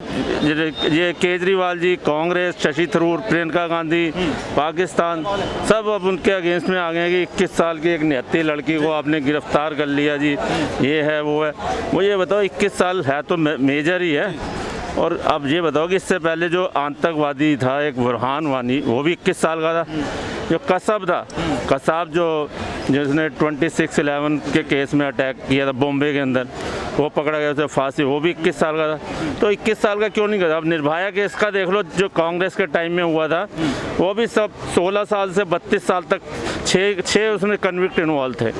ये केजरीवाल जी, कांग्रेस, शशि थरूर, प्रियंका गांधी, पाकिस्तान सब अब उनके अगेंस्ट में आ गए हैं कि 21 साल की एक निहत्ती लड़की को आपने गिरफ्तार कर लिया जी, ये है वो है। मुझे बताओ 21 साल है तो मेजर ही है। और अब ये बताओ कि इससे पहले जो आतंकवादी था एक बुरहान वानी, वो भी 21 साल का था। जो कसाब था, कसाब जिसने 26/11 के केस में अटैक किया था बॉम्बे के अंदर, वो पकड़ा गया, उसे फांसी, वो भी 21 साल का था। तो 21 साल का क्यों नहीं करता? अब निर्भया केस का देख लो, जो कांग्रेस के टाइम में हुआ था, वो भी सब 16 साल से 32 साल तक छः उसमें कन्विक्ट इन्वॉल्व थे।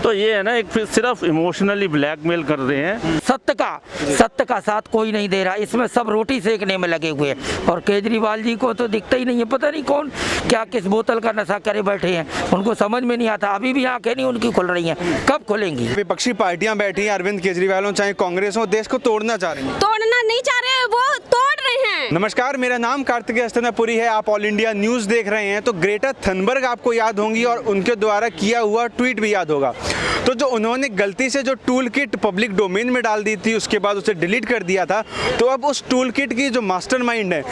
तो ये है ना, एक सिर्फ इमोशनली ब्लैकमेल कर रहे हैं। सत्य का साथ कोई नहीं दे रहा, इसमें सब रोटी सेकने में लगे हुए हैं। और केजरीवाल जी को तो दिखता ही नहीं है, पता नहीं कौन क्या किस बोतल का नशा करे बैठे हैं, उनको समझ में नहीं आता। अभी भी आंखें नहीं उनकी खुल रही हैं, कब खुलेंगी? विपक्षी पार्टियां बैठी हैं, अरविंद केजरीवाल हो चाहे कांग्रेस हो, देश को तोड़ना चाह रही हैं। तोड़ना नहीं चाह रहे हैं, वो तोड़ रहे हैं। नमस्कार, मेरा नाम कार्तिकेय अस्थनापुरी है, आप ऑल इंडिया न्यूज देख रहे हैं। तो ग्रेटा थनबर्ग आपको याद होंगी और उनके द्वारा किया हुआ ट्वीट भी याद होगा। तो जो उन्होंने गलती से जो टूल किट पब्लिक डोमेन में डाल दी थी, उसके बाद उसे डिलीट कर दिया था। तो अब उस टूल किट की जो मास्टरमाइंड है,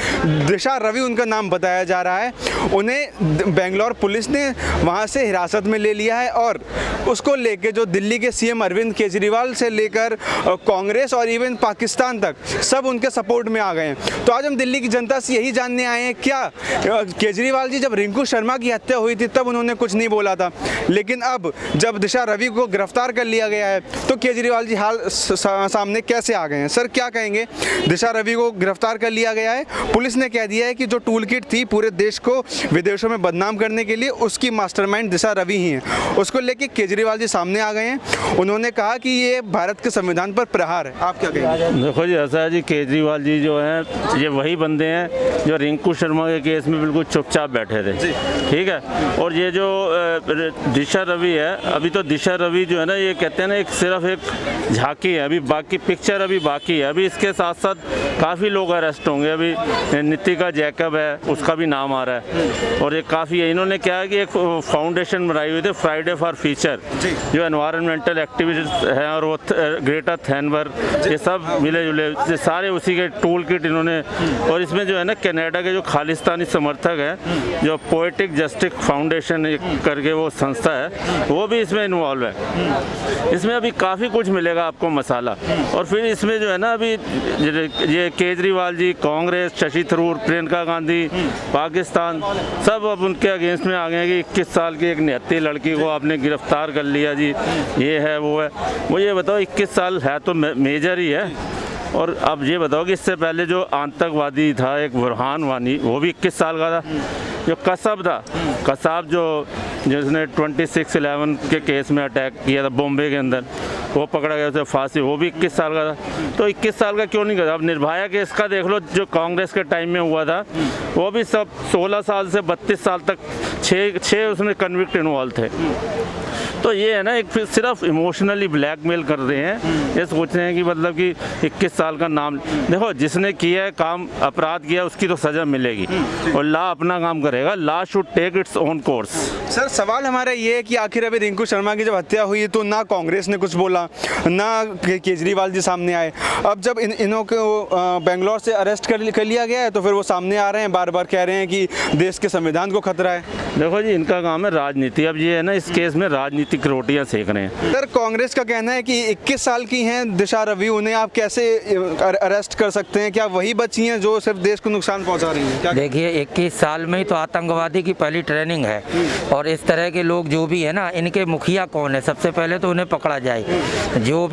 दिशा रवि उनका नाम बताया जा रहा है, उन्हें बेंगलोर पुलिस ने वहां से हिरासत में ले लिया है। और उसको लेके जो दिल्ली के सीएम अरविंद केजरीवाल से लेकर कांग्रेस और इवन पाकिस्तान तक सब उनके सपोर्ट में आ गए हैं। तो आज हम दिल्ली की जनता से यही जानने आए हैं, क्या केजरीवाल जी जब रिंकू शर्मा की हत्या हुई थी तब उन्होंने कुछ नहीं बोला था, लेकिन अब जब दिशा रवि को गिरफ्तार कर लिया गया है तो केजरीवाल जी हाल सामने कैसे आ गए हैं? सर क्या कहेंगे? दिशा रवि को गिरफ्तार कर लिया गया है, पुलिस ने कह दिया है कि जो टूल किट थी पूरे देश को विदेशों में बदनाम करने के लिए, उसकी मास्टरमाइंड दिशा रवि ही है। उसको लेके केजरीवाल जी सामने आ गए हैं, उन्होंने कहा कि ये भारत के संविधान पर प्रहार है। आप क्या कहेंगे? देखो जी, ऐसा है जी, केजरीवाल जी जो हैं ये वही बंदे हैं जो रिंकू शर्मा के केस में बिल्कुल चुपचाप बैठे थे, ठीक है। और ये जो दिशा रवि है, अभी तो दिशा रवि जो है ना, ये कहते हैं ना, एक सिर्फ एक झांकी है, अभी बाकी पिक्चर अभी बाकी है। अभी इसके साथ साथ काफ़ी लोग अरेस्ट होंगे। अभी नितिका जैकब है, उसका भी नाम आ रहा है। और ये काफ़ी है, इन्होंने क्या है कि एक फाउंडेशन बनाई हुई थी, फ्राइडे फॉर फ्यूचर, जो एनवायरमेंटल एक्टिविस्ट हैं, और वो ग्रेटा थनबर्ग, ये सब मिले जुले सारे उसी के टूल किट इन्होंने। और इसमें जो है ना, कनाडा के जो खालिस्तानी समर्थक हैं, जो पोएटिक जस्टिस फाउंडेशन करके वो संस्था है, वो भी इसमें इन्वॉल्व है। इसमें अभी काफ़ी कुछ मिलेगा आपको मसाला। और फिर इसमें जो है ना, अभी ये केजरीवाल जी, कांग्रेस, शशि थरूर, प्रियंका गांधी, पाकिस्तान सब अब उनके अगेंस्ट में आ गए हैं कि 21 साल की एक निहत्ती लड़की को आपने गिरफ्तार कर लिया जी, ये है वो है। मुझे बताओ 21 साल है तो मेजर ही है। और अब ये बताओ कि इससे पहले जो आतंकवादी था एक बुरहान वानी, वो भी 21 साल का था। जो कसाब था, कसाब जिसने 26/11 के केस में अटैक किया था बॉम्बे के अंदर, वो पकड़ा गया, उसे फांसी, वो भी 21 साल का था। तो 21 साल का क्यों नहीं करता? अब निर्भया केस का देख लो, जो कांग्रेस के टाइम में हुआ था, वो भी सब 16 साल से 32 साल तक छः उसमें कन्विक्ट इन्वॉल्व थे। तो ये है ना, एक सिर्फ इमोशनली ब्लैकमेल कर रहे हैं। ये सोच रहे हैं कि मतलब कि 21 साल का नाम, देखो जिसने किया है काम, अपराध किया, उसकी तो सज़ा मिलेगी और लॉ अपना काम करेगा। Law should take its own course. Sir सवाल हमारा ये है कि आखिर अभी रिंकू शर्मा की जब हत्या हुई तो ना कांग्रेस ने कुछ बोला, ना केजरीवाल जी सामने आए। अब जब इन्हों को बेंगलोर से अरेस्ट कर लिया गया है तो फिर वो सामने आ रहे हैं, बार बार कह रहे हैं कि देश के संविधान को खतरा है। देखो जी, इनका काम है राजनीति। अब ये है ना, इस केस में राजनीतिक रोटियां सेक रहे हैं। सर कांग्रेस का कहना है कि 21 साल की हैं दिशा रवि, उन्हें आप कैसे अरेस्ट कर सकते हैं? क्या वही बच्ची हैं जो सिर्फ देश को नुकसान पहुंचा रही हैं? देखिए 21 साल में ही तो आतंकवादी की पहली ट्रेनिंग है। और इस तरह के लोग जो भी है ना, इनके मुखिया कौन है, सबसे पहले तो उन्हें पकड़ा जाए। जो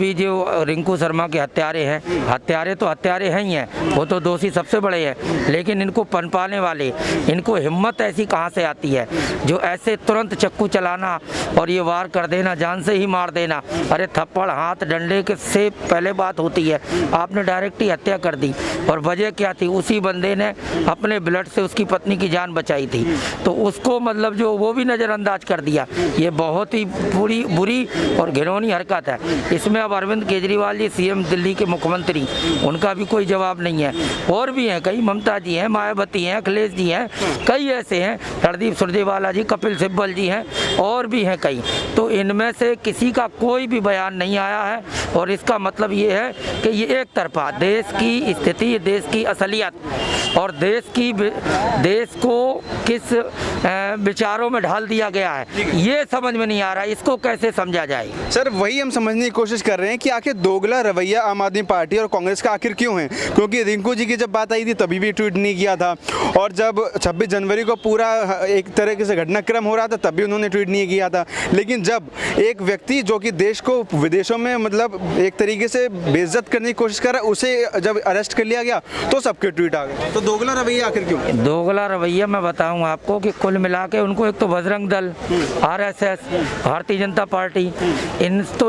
रिंकू शर्मा के हत्यारे हैं, हत्यारे तो हत्यारे हैं ही हैं, वो तो दोषी सबसे बड़े हैं, लेकिन इनको पनपाने वाले, इनको हिम्मत ऐसी कहाँ से आती है जो ऐसे तुरंत चक्कू चलाना और ये वार कर देना, जान से ही मार देना? अरे थप्पड़ हाथ डंडे के से पहले बात होती है, आपने डायरेक्ट ही हत्या कर दी। और वजह क्या थी? उसी बंदे ने अपने ब्लड से उसकी पत्नी की जान बचाई थी, तो उसको मतलब जो वो भी न नज़रअंदाज कर दिया। ये बहुत ही बुरी और घिनौनी हरकत है। इसमें अब अरविंद केजरीवाल जी सीएम दिल्ली के मुख्यमंत्री, उनका भी कोई जवाब नहीं है। और भी हैं कई, ममता जी हैं, मायावती हैं, अखिलेश जी हैं, कई ऐसे हैं, रणदीप सुरजेवाला जी, कपिल सिब्बल जी हैं, और भी हैं कई। तो इनमें से किसी का कोई भी बयान नहीं आया है। और इसका मतलब ये है कि ये एक तरफा देश की स्थिति, देश की असलियत और देश को किस विचारों में ढाल दिया गया है, ये समझ में नहीं आ रहा। इसको कैसे समझा जाए? सर वही हम समझने की कोशिश कर रहे हैं कि आखिर दोगला रवैया आम आदमी पार्टी और कांग्रेस का आखिर क्यों है। क्योंकि रिंकू जी की जब बात आई थी तभी भी ट्वीट नहीं किया था, और जब 26 जनवरी को पूरा एक तरह से घटनाक्रम हो रहा था तब भी उन्होंने ट्वीट नहीं किया था। लेकिन जब एक व्यक्ति जो कि देश को विदेशों में मतलब एक तरीके से बेइज्जत करने की कोशिश कर रहा है, उसे जब अरेस्ट कर लिया गया तो सबके ट्वीट आ गए। तो दोगला रवैया आखिर क्यों? दोगला रवैया मैं बताऊं आपको कि कुल मिला के उनको एक तो बजरंग दल, आरएसएस, भारतीय जनता पार्टी,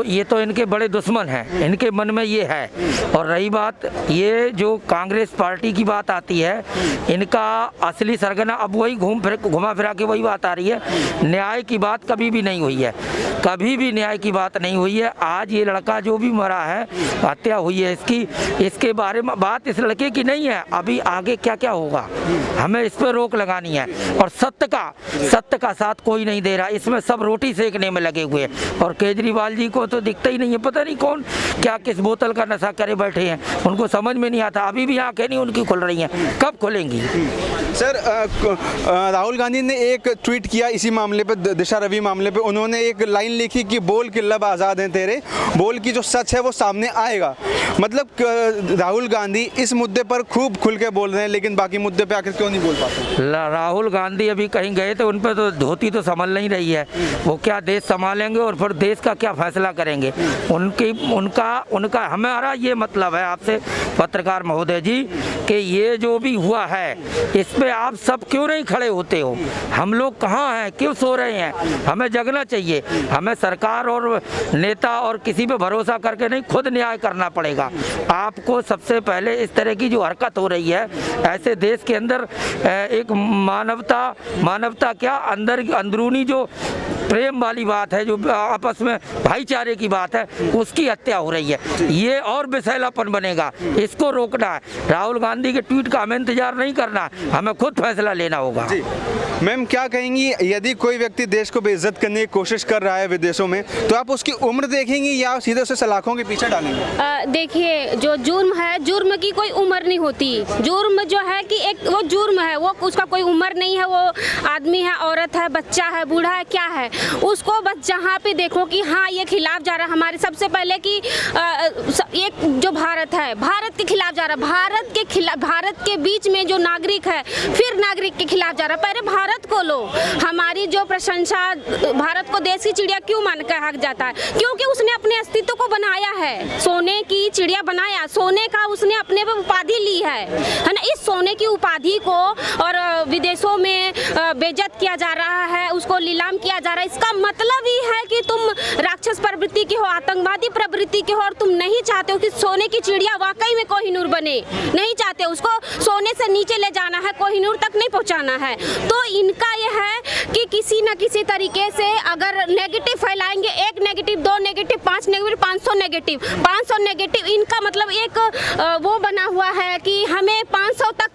ये तो इनके बड़े दुश्मन हैं, इनके मन में ये है। और रही बात ये जो कांग्रेस पार्टी की बात आती है, इनका असली सरगना अब वही घुमा फिरा के वही बात आ रही है। न्याय की बात कभी भी नहीं हुई है, कभी भी न्याय की बात नहीं हुई है। आज ये लड़का जो भी मरा है, हत्या हुई है इसके बारे में बात इस लड़के की नहीं है। अभी आगे क्या क्या होगा हमें इस पर रोक लगानी है। और सत्य का साथ कोई नहीं दे रहा, इसमें सब रोटी सेकने में लगे हुए हैं। और केजरीवाल जी को तो दिखता ही नहीं है, पता नहीं कौन क्या किस बोतल का नशा करे बैठे हैं, उनको समझ में नहीं आता। अभी भी आंखें नहीं उनकी खुल रही हैं, कब खुलेंगी? सर राहुल गांधी ने एक ट्वीट किया इसी मामले पे, दिशा रवि मामले पे। उन्होंने एक लाइन लिखी कि बोल के लब आज़ाद हैं तेरे, बोल की जो सच है वो सामने आएगा। मतलब राहुल गांधी इस मुद्दे पर खूब खुल के बोल रहे हैं, लेकिन बाकी मुद्दे पे आखिर क्यों नहीं बोल पाते? राहुल गांधी अभी कहीं गए थे, उन पर तो धोती तो संभल नहीं रही है। वो क्या देश संभालेंगे और फिर देश का क्या फैसला करेंगे? उनका हमारा ये मतलब है आपसे पत्रकार महोदय जी कि ये जो भी हुआ है इस पे आप सब क्यों नहीं खड़े होते हो? हम लोग कहाँ हैं, क्यों सो रहे हैं? हमें जगना चाहिए। हमें सरकार और नेता और किसी पे भरोसा करके नहीं, खुद न्याय करना पड़ेगा। आपको सबसे पहले इस तरह की जो हरकत हो रही है, ऐसे देश के अंदर एक मानवता क्या अंदरूनी जो प्रेम वाली बात है, जो आपस में भाईचारे की बात है, उसकी हत्या हो रही है। ये और बेसैलापन बनेगा, इसको रोकना है। राहुल गांधी के ट्वीट का हमें इंतजार नहीं करना, हमें खुद फैसला लेना होगा। मैम क्या कहेंगी, यदि कोई व्यक्ति देश को बेइज्जत करने की कोशिश कर रहा है विदेशों में, तो आप उसकी उम्र देखेंगी या सीधे उसे सलाखों के पीछे डालेंगे? देखिए, जो जुर्म है, जुर्म की कोई उम्र नहीं होती। जुर्म जो है कि एक वो जुर्म है, वो उसका कोई उम्र नहीं है। वो आदमी है, औरत है, बच्चा है, बूढ़ा है, क्या है, उसको बस जहाँ पे देखो कि हाँ ये खिलाफ जा रहा है। हमारे सबसे पहले कि एक जो भारत है, भारत के खिलाफ जा रहा है, भारत के बीच में जो नागरिक है फिर नागरिक के खिलाफ जा रहा है। पहले भारत को लो। हमारी जो प्रशंसा, भारत को देश की चिड़िया क्यों कहा जाता है? क्योंकि उसने अपने अस्तित्व को बनाया है, सोने की चिड़िया बनाया, सोने का उसने अपने पे उपाधि ली है ना। इस सोने की उपाधि को और विदेशों में बेइज्जत किया जा रहा है, उसको नीलाम किया जा रहा है। इसका मतलब ही है कि तुम राक्षस प्रवृत्ति के हो, आतंकवादी प्रवृत्ति के हो, और तुम नहीं चाहते हो कि सोने की चिड़िया वाकई में कोहिनूर बने, नहीं चाहते। उसको सोने से नीचे ले जाना है, कोहिनूर तक नहीं पहुंचाना है। तो इनका यह है कि किसी न किसी तरीके से अगर नेगेटिव फैलाएंगे, 1 negative, 2 negative, 5 negative, 500 negative, 500 negative, इनका मतलब एक वो बना हुआ है कि हमें 500 तक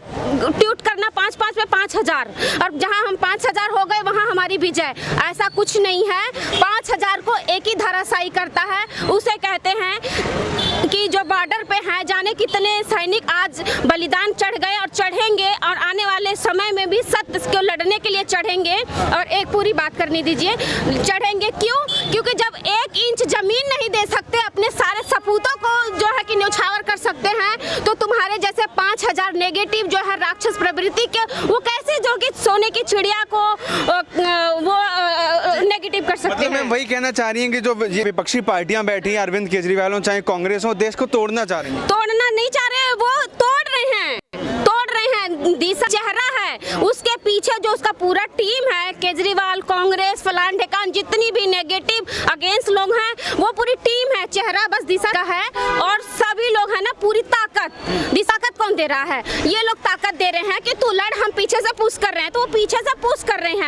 ट्वीट करना, 5 में 5000, और जहां हम 5000 हो गए वहां हमारी विजय। ऐसा कुछ नहीं है। 5000 को एक ही धराशायी करता है। उसे कहते हैं कि जो बॉर्डर पे हैं, जाने कितने सैनिक आज बलिदान चढ़ गए और चढ़ेंगे, और आने वाले समय में भी सत्य को लड़ने के लिए चढ़ेंगे। और एक पूरी बात करनी दीजिए, चढ़ेंगे क्यों? क्योंकि जब 1 इंच जमीन नहीं दे सकते, अपने सारे सपूतों को जो है कि न्यौछावर कर सकते हैं, तो तुम्हारे जैसे 5000 नेगेटिव जो है राक्षस प्रवृत्ति के, वो कैसे जो कि सोने की चिड़िया को वो नेगेटिव कर सकते हैं? मैं वही कहना चाह रही हैं कि जो ये विपक्षी पार्टियां बैठी हैं, अरविंद केजरीवाल हो चाहे कांग्रेस हो, देश को तोड़ना चाह रही हैं। तोड़ना नहीं चाह रहे, वो तोड़ रहे हैं। दिशा चेहरा है, उसके पीछे जो उसका पूरा टीम है, केजरीवाल, कांग्रेस, फलान ढेकान, जितनी भी नेगेटिव अगेंस्ट लोग हैं, वो पूरी टीम है। चेहरा बस दिशा का है, और सभी लोग हैं ना, पूरी ताकत। ताकत कौन दे रहा है? ये लोग ताकत दे रहे हैं कि तू लड़, हम पीछे से पुश कर रहे हैं, तो वो पीछे से पुश कर रहे हैं।